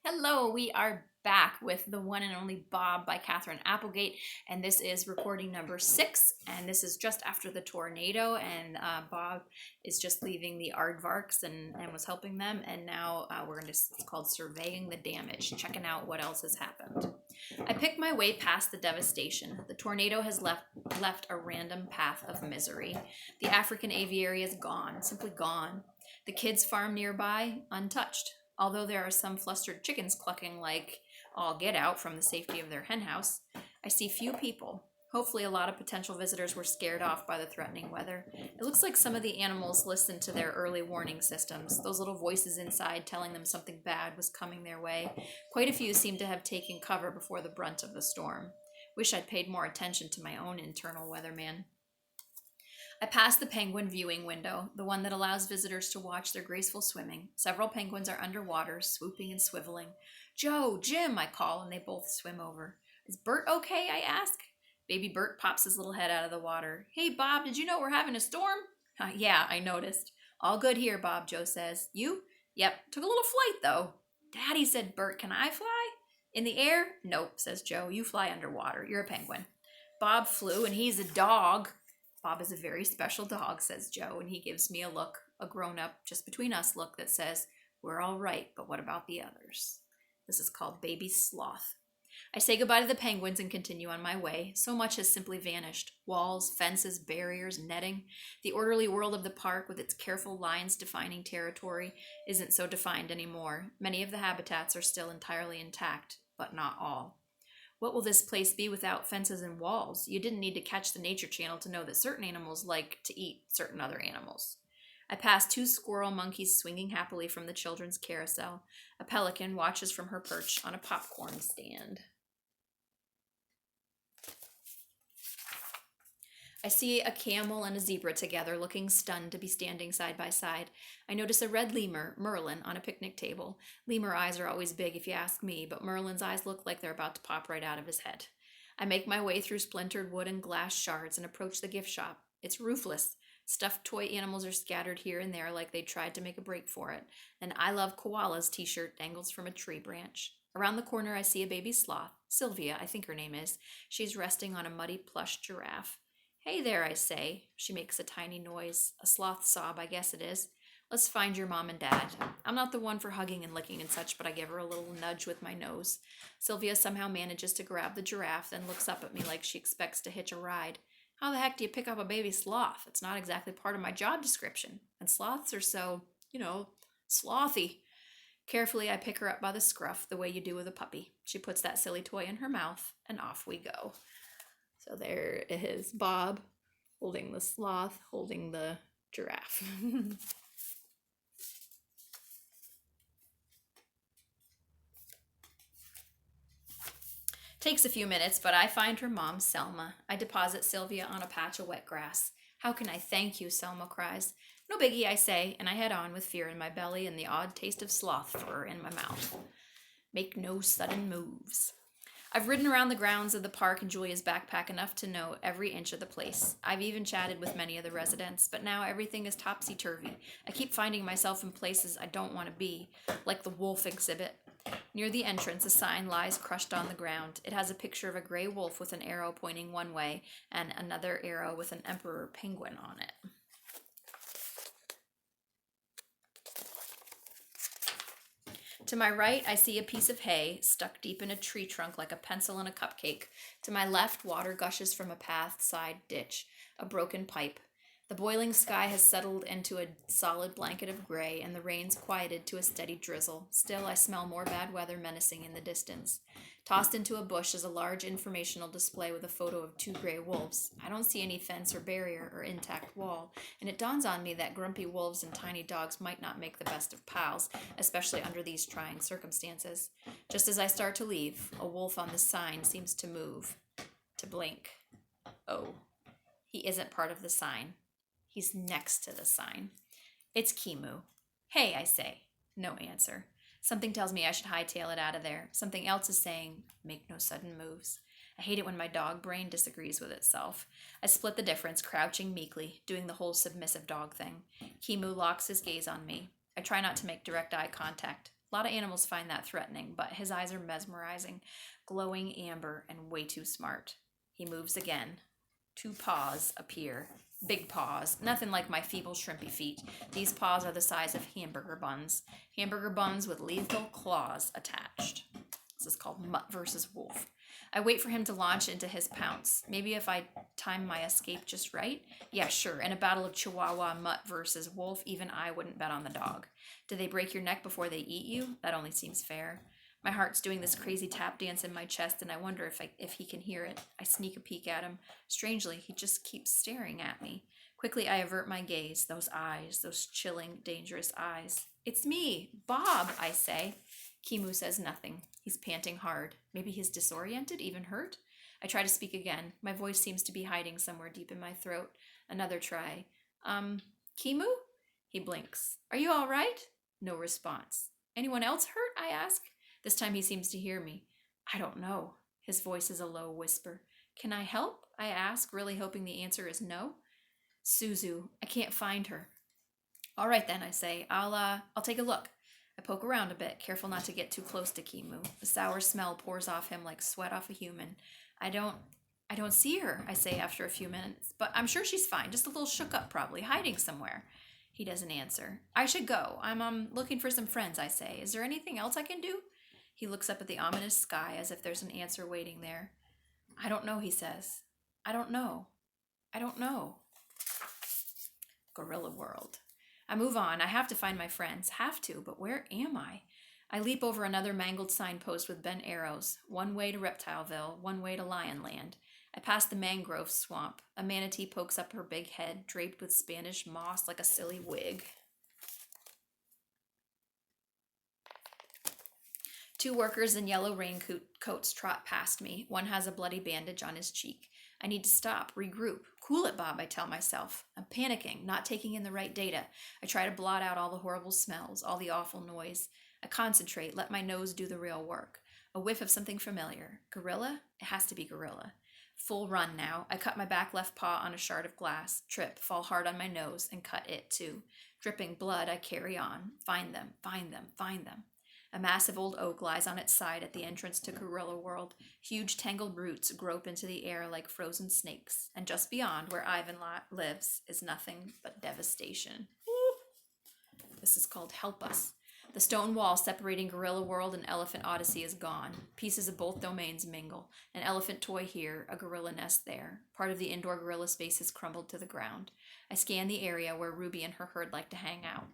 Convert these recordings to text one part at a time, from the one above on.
Hello, we are back with The One and Only Bob by Katherine Applegate, and this is recording number 6, and this is just after the tornado, and Bob is just leaving the aardvarks and was helping them, and now it's called Surveying the Damage, checking out what else has happened. I pick my way past the devastation. The tornado has left a random path of misery. The African aviary is gone, simply gone. The kids' farm nearby, untouched. Although there are some flustered chickens clucking like all get out from the safety of their henhouse, I see few people. Hopefully a lot of potential visitors were scared off by the threatening weather. It looks like some of the animals listened to their early warning systems, those little voices inside telling them something bad was coming their way. Quite a few seem to have taken cover before the brunt of the storm. Wish I'd paid more attention to my own internal weatherman. I pass the penguin viewing window, the one that allows visitors to watch their graceful swimming. Several penguins are underwater, swooping and swiveling. Joe, Jim, I call, and they both swim over. Is Bert okay? I ask. Baby Bert pops his little head out of the water. Hey, Bob, did you know we're having a storm? Yeah, I noticed. All good here, Bob, Joe says. You? Yep, took a little flight, though. Daddy, said Bert, can I fly? In the air? Nope, says Joe. You fly underwater. You're a penguin. Bob flew, and he's a dog. Bob is a very special dog, says Joe, and he gives me a look, a grown-up, just between us look that says, we're all right, but what about the others? This is called Baby Sloth. I say goodbye to the penguins and continue on my way. So much has simply vanished. Walls, fences, barriers, netting. The orderly world of the park with its careful lines defining territory isn't so defined anymore. Many of the habitats are still entirely intact, but not all. What will this place be without fences and walls? You didn't need to catch the Nature Channel to know that certain animals like to eat certain other animals. I pass 2 squirrel monkeys swinging happily from the children's carousel. A pelican watches from her perch on a popcorn stand. I see a camel and a zebra together, looking stunned to be standing side by side. I notice a red lemur, Merlin, on a picnic table. Lemur eyes are always big if you ask me, but Merlin's eyes look like they're about to pop right out of his head. I make my way through splintered wood and glass shards and approach the gift shop. It's roofless. Stuffed toy animals are scattered here and there like they tried to make a break for it. An I Love Koalas t-shirt dangles from a tree branch. Around the corner I see a baby sloth. Sylvia, I think her name is. She's resting on a muddy plush giraffe. Hey there, I say. She makes a tiny noise. A sloth sob, I guess it is. Let's find your mom and dad. I'm not the one for hugging and licking and such, but I give her a little nudge with my nose. Sylvia somehow manages to grab the giraffe, then looks up at me like she expects to hitch a ride. How the heck do you pick up a baby sloth? It's not exactly part of my job description. And sloths are so, slothy. Carefully, I pick her up by the scruff, the way you do with a puppy. She puts that silly toy in her mouth, and off we go. So there is Bob holding the sloth, holding the giraffe. Takes a few minutes, but I find her mom, Selma. I deposit Sylvia on a patch of wet grass. How can I thank you, Selma cries. No biggie, I say, and I head on with fear in my belly and the odd taste of sloth fur in my mouth. Make no sudden moves. I've ridden around the grounds of the park in Julia's backpack enough to know every inch of the place. I've even chatted with many of the residents, but now everything is topsy-turvy. I keep finding myself in places I don't want to be, like the wolf exhibit. Near the entrance, a sign lies crushed on the ground. It has a picture of a gray wolf with an arrow pointing one way and another arrow with an emperor penguin on it. To my right, I see a piece of hay stuck deep in a tree trunk like a pencil in a cupcake. To my left, water gushes from a path-side ditch, a broken pipe. The boiling sky has settled into a solid blanket of gray, and the rain's quieted to a steady drizzle. Still, I smell more bad weather menacing in the distance. Tossed into a bush is a large informational display with a photo of 2 gray wolves. I don't see any fence or barrier or intact wall, and it dawns on me that grumpy wolves and tiny dogs might not make the best of pals, especially under these trying circumstances. Just as I start to leave, a wolf on the sign seems to move, to blink. Oh, he isn't part of the sign. He's next to the sign. It's Kimu. Hey, I say. No answer. Something tells me I should hightail it out of there. Something else is saying, make no sudden moves. I hate it when my dog brain disagrees with itself. I split the difference, crouching meekly, doing the whole submissive dog thing. Kimu locks his gaze on me. I try not to make direct eye contact. A lot of animals find that threatening, but his eyes are mesmerizing, glowing amber, and way too smart. He moves again. 2 paws appear. Big paws. Nothing like my feeble, shrimpy feet. These paws are the size of hamburger buns. Hamburger buns with lethal claws attached. This is called Mutt versus Wolf. I wait for him to launch into his pounce. Maybe if I time my escape just right? Yeah, sure. In a battle of Chihuahua Mutt versus Wolf, even I wouldn't bet on the dog. Do they break your neck before they eat you? That only seems fair. My heart's doing this crazy tap dance in my chest, and I wonder if he can hear it. I sneak a peek at him. Strangely, he just keeps staring at me. Quickly, I avert my gaze. Those eyes, those chilling, dangerous eyes. It's me, Bob, I say. Kimu says nothing. He's panting hard. Maybe he's disoriented, even hurt? I try to speak again. My voice seems to be hiding somewhere deep in my throat. Another try. Kimu? He blinks. Are you all right? No response. Anyone else hurt? I ask. This time he seems to hear me. I don't know. His voice is a low whisper. Can I help? I ask, really hoping the answer is no. Suzu. I can't find her. All right then, I say. I'll take a look. I poke around a bit, careful not to get too close to Kimu. The sour smell pours off him like sweat off a human. I don't see her, I say after a few minutes, but I'm sure she's fine, just a little shook up probably, hiding somewhere. He doesn't answer. I should go. I'm looking for some friends, I say. Is there anything else I can do? He looks up at the ominous sky as if there's an answer waiting there. I don't know, he says. I don't know. I don't know. Gorilla world. I move on. I have to find my friends. Have to, but where am I? I leap over another mangled signpost with bent arrows. One way to Reptileville, one way to Lionland. I pass the mangrove swamp. A manatee pokes up her big head, draped with Spanish moss like a silly wig. 2 workers in yellow raincoats trot past me. One has a bloody bandage on his cheek. I need to stop, regroup. Cool it, Bob, I tell myself. I'm panicking, not taking in the right data. I try to blot out all the horrible smells, all the awful noise. I concentrate, let my nose do the real work. A whiff of something familiar. Gorilla? It has to be gorilla. Full run now. I cut my back left paw on a shard of glass, trip, fall hard on my nose, and cut it too. Dripping blood, I carry on. Find them, find them, find them. A massive old oak lies on its side at the entrance to Gorilla World. Huge tangled roots grope into the air like frozen snakes. And just beyond, where Ivan lives, is nothing but devastation. Woo! This is called Help Us. The stone wall separating Gorilla World and Elephant Odyssey is gone. Pieces of both domains mingle. An elephant toy here, a gorilla nest there. Part of the indoor gorilla space has crumbled to the ground. I scan the area where Ruby and her herd like to hang out.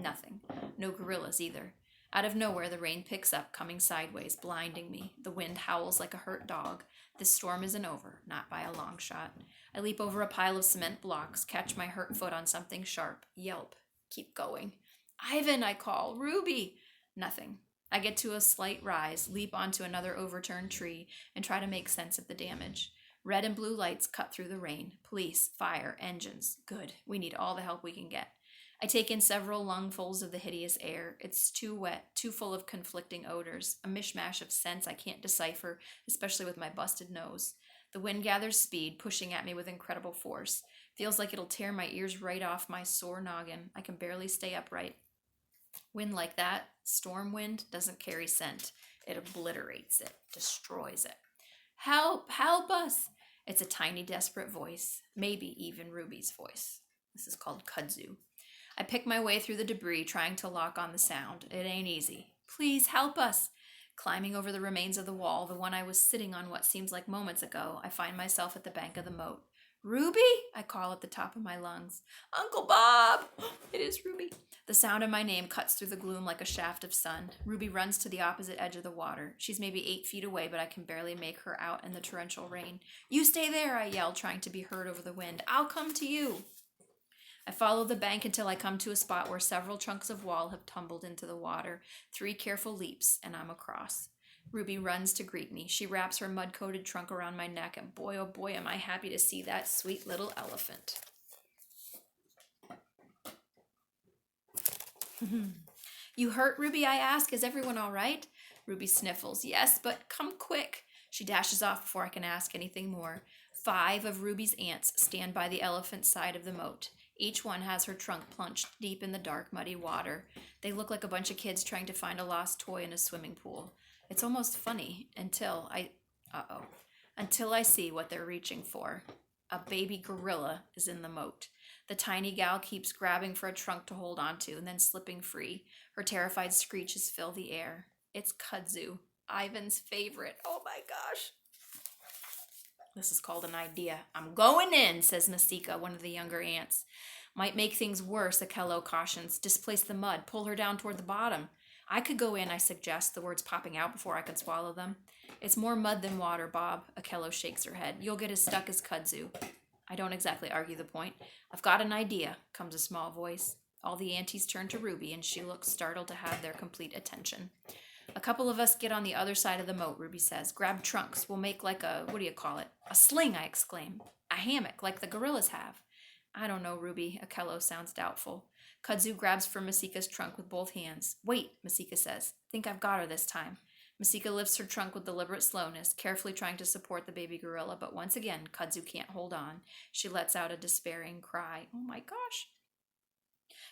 Nothing. No gorillas either. Out of nowhere, the rain picks up, coming sideways, blinding me. The wind howls like a hurt dog. This storm isn't over, not by a long shot. I leap over a pile of cement blocks, catch my hurt foot on something sharp, yelp, keep going. Ivan, I call. Ruby! Nothing. I get to a slight rise, leap onto another overturned tree, and try to make sense of the damage. Red and blue lights cut through the rain. Police, fire, engines. Good. We need all the help we can get. I take in several lungfuls of the hideous air. It's too wet, too full of conflicting odors, a mishmash of scents I can't decipher, especially with my busted nose. The wind gathers speed, pushing at me with incredible force. Feels like it'll tear my ears right off my sore noggin. I can barely stay upright. Wind like that, storm wind, doesn't carry scent. It obliterates it, destroys it. Help! Help us! It's a tiny, desperate voice, maybe even Ruby's voice. This is called kudzu. I pick my way through the debris, trying to lock on the sound. It ain't easy. Please help us. Climbing over the remains of the wall, the one I was sitting on what seems like moments ago, I find myself at the bank of the moat. Ruby, I call at the top of my lungs. Uncle Bob! It is Ruby. The sound of my name cuts through the gloom like a shaft of sun. Ruby runs to the opposite edge of the water. She's maybe 8 feet away, but I can barely make her out in the torrential rain. You stay there, I yell, trying to be heard over the wind. I'll come to you. I follow the bank until I come to a spot where several chunks of wall have tumbled into the water. 3 careful leaps, and I'm across. Ruby runs to greet me. She wraps her mud-coated trunk around my neck, and boy, oh boy, am I happy to see that sweet little elephant. You hurt, Ruby, I ask. Is everyone all right? Ruby sniffles. Yes, but come quick. She dashes off before I can ask anything more. 5 of Ruby's aunts stand by the elephant's side of the moat. Each one has her trunk plunged deep in the dark, muddy water. They look like a bunch of kids trying to find a lost toy in a swimming pool. It's almost funny until I see what they're reaching for. A baby gorilla is in the moat. The tiny gal keeps grabbing for a trunk to hold onto and then slipping free. Her terrified screeches fill the air. It's Kudzu, Ivan's favorite. Oh my gosh. This is called an idea. I'm going in, says Masika, one of the younger ants. Might make things worse, Akello cautions. Displace the mud. Pull her down toward the bottom. I could go in, I suggest, the words popping out before I can swallow them. It's more mud than water, Bob. Akello shakes her head. You'll get as stuck as Kudzu. I don't exactly argue the point. I've got an idea, comes a small voice. All the aunties turn to Ruby, and she looks startled to have their complete attention. A couple of us get on the other side of the moat, Ruby says. Grab trunks. We'll make like a, what do you call it? A sling, I exclaim. A hammock, like the gorillas have. I don't know, Ruby. Akello sounds doubtful. Kudzu grabs for Masika's trunk with both hands. Wait, Masika says. Think I've got her this time. Masika lifts her trunk with deliberate slowness, carefully trying to support the baby gorilla, but once again, Kudzu can't hold on. She lets out a despairing cry. Oh my gosh.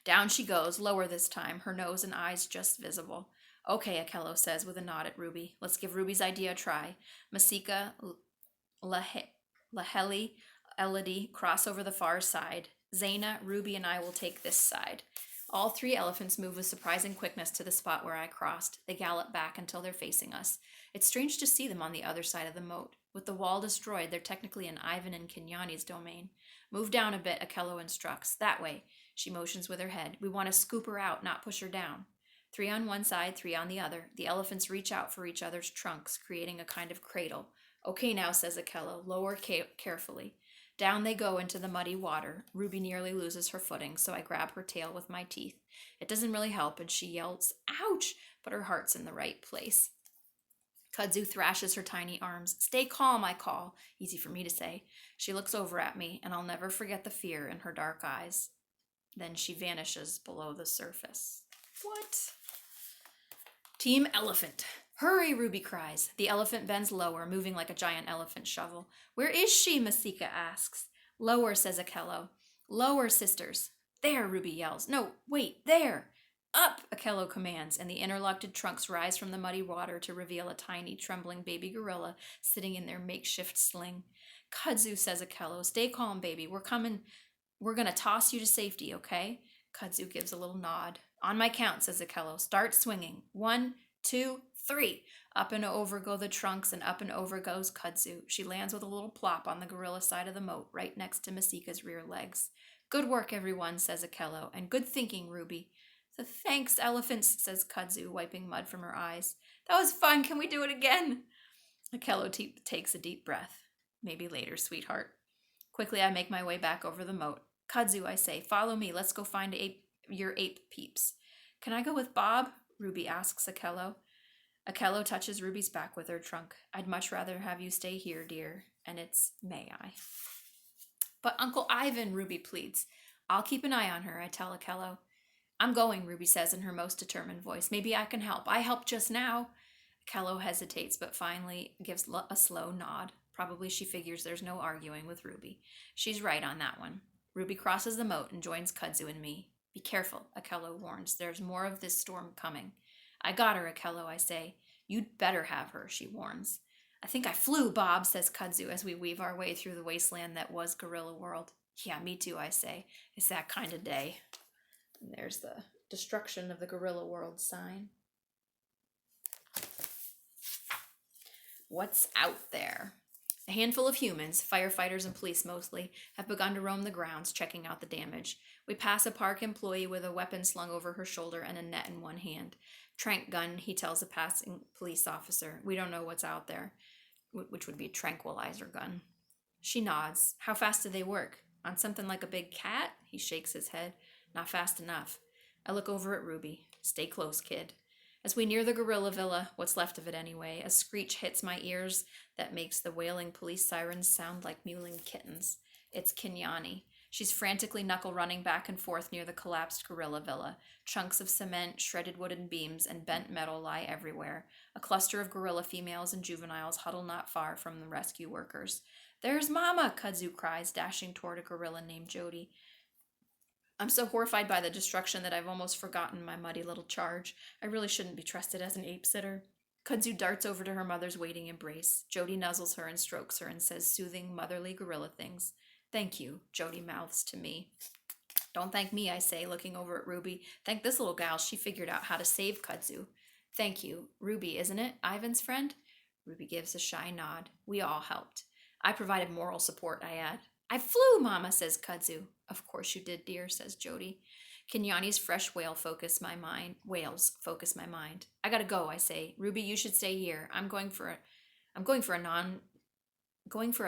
Down she goes, lower this time, her nose and eyes just visible. Okay, Akello says with a nod at Ruby. Let's give Ruby's idea a try. Masika, Laheli, Elodie cross over the far side. Zaina, Ruby, and I will take this side. All three elephants move with surprising quickness to the spot where I crossed. They gallop back until they're facing us. It's strange to see them on the other side of the moat. With the wall destroyed, they're technically in Ivan and Kenyani's domain. Move down a bit, Akello instructs. That way. She motions with her head. We want to scoop her out, not push her down. 3 on one side, 3 on the other. The elephants reach out for each other's trunks, creating a kind of cradle. Okay now, says Akello. Lower carefully. Down they go into the muddy water. Ruby nearly loses her footing, so I grab her tail with my teeth. It doesn't really help, and she yells, ouch, but her heart's in the right place. Kudzu thrashes her tiny arms. Stay calm, I call. Easy for me to say. She looks over at me, and I'll never forget the fear in her dark eyes. Then she vanishes below the surface. What? Team Elephant. Hurry, Ruby cries. The elephant bends lower, moving like a giant elephant shovel. Where is she? Masika asks. Lower, says Akello. Lower, sisters. There, Ruby yells. No, wait, there. Up, Akello commands, and the interlocked trunks rise from the muddy water to reveal a tiny, trembling baby gorilla sitting in their makeshift sling. Kudzu, says Akello. Stay calm, baby. We're coming. We're going to toss you to safety, okay? Kudzu gives a little nod. On my count, says Akello. Start swinging. 1, 2, 3. Up and over go the trunks, and up and over goes Kudzu. She lands with a little plop on the gorilla side of the moat, right next to Masika's rear legs. Good work, everyone, says Akello, and good thinking, Ruby. Thanks, elephants, says Kudzu, wiping mud from her eyes. That was fun. Can we do it again? Akello takes a deep breath. Maybe later, sweetheart. Quickly, I make my way back over the moat. Kudzu, I say, follow me. Let's go find your ape peeps. Can I go with Bob? Ruby asks Akello. Akello touches Ruby's back with her trunk. I'd much rather have you stay here, dear. And it's may I. But Uncle Ivan, Ruby pleads. I'll keep an eye on her, I tell Akello. I'm going, Ruby says in her most determined voice. Maybe I can help. I helped just now. Akello hesitates, but finally gives a slow nod. Probably she figures there's no arguing with Ruby. She's right on that one. Ruby crosses the moat and joins Kudzu and me. Be careful, Akello warns. There's more of this storm coming. I got her, Akello, I say. You'd better have her, she warns. I think I flew, Bob, says Kudzu as we weave our way through the wasteland that was Gorilla World. Yeah, me too, I say. It's that kind of day. And there's the destruction of the Gorilla World sign. What's out there? A handful of humans, firefighters and police mostly, have begun to roam the grounds, checking out the damage. We pass a park employee with a weapon slung over her shoulder and a net in one hand. Trank gun, he tells a passing police officer. We don't know what's out there, which would be a tranquilizer gun. She nods. How fast do they work? On something like a big cat? He shakes his head. Not fast enough. I look over at Ruby. Stay close, kid. As we near the gorilla villa, what's left of it anyway, a screech hits my ears that makes the wailing police sirens sound like mewling kittens. It's Kenyani. She's frantically knuckle running back and forth near the collapsed gorilla villa. Chunks of cement, shredded wooden beams, and bent metal lie everywhere. A cluster of gorilla females and juveniles huddle not far from the rescue workers. There's Mama, Kudzu cries, dashing toward a gorilla named Jody. I'm so horrified by the destruction that I've almost forgotten my muddy little charge. I really shouldn't be trusted as an ape sitter. Kudzu darts over to her mother's waiting embrace. Jody nuzzles her and strokes her and says soothing, motherly gorilla things. Thank you, Jody mouths to me. Don't thank me, I say, looking over at Ruby. Thank this little gal. She figured out how to save Kudzu. Thank you. Ruby, isn't it? Ivan's friend? Ruby gives a shy nod. We all helped. I provided moral support, I add. I flew, Mama, says Kudzu. Of course you did, dear, says Jody. Kenyani's fresh whales focus my mind. I gotta go, I say. Ruby, you should stay here. I'm going for a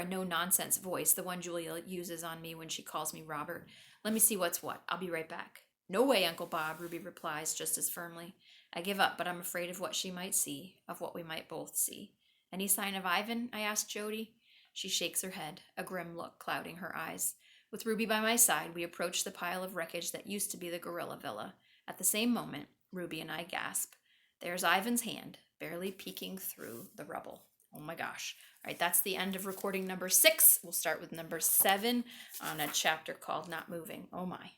no nonsense voice, the one Julia uses on me when she calls me Robert. Let me see what's what. I'll be right back. No way, Uncle Bob, Ruby replies just as firmly. I give up, but I'm afraid of what she might see, of what we might both see. Any sign of Ivan? I ask Jody. She shakes her head, a grim look clouding her eyes. With Ruby by my side, we approach the pile of wreckage that used to be the gorilla villa. At the same moment, Ruby and I gasp. There's Ivan's hand, barely peeking through the rubble. Oh my gosh. All right, that's the end of recording number 6. We'll start with number 7 on a chapter called Not Moving. Oh my.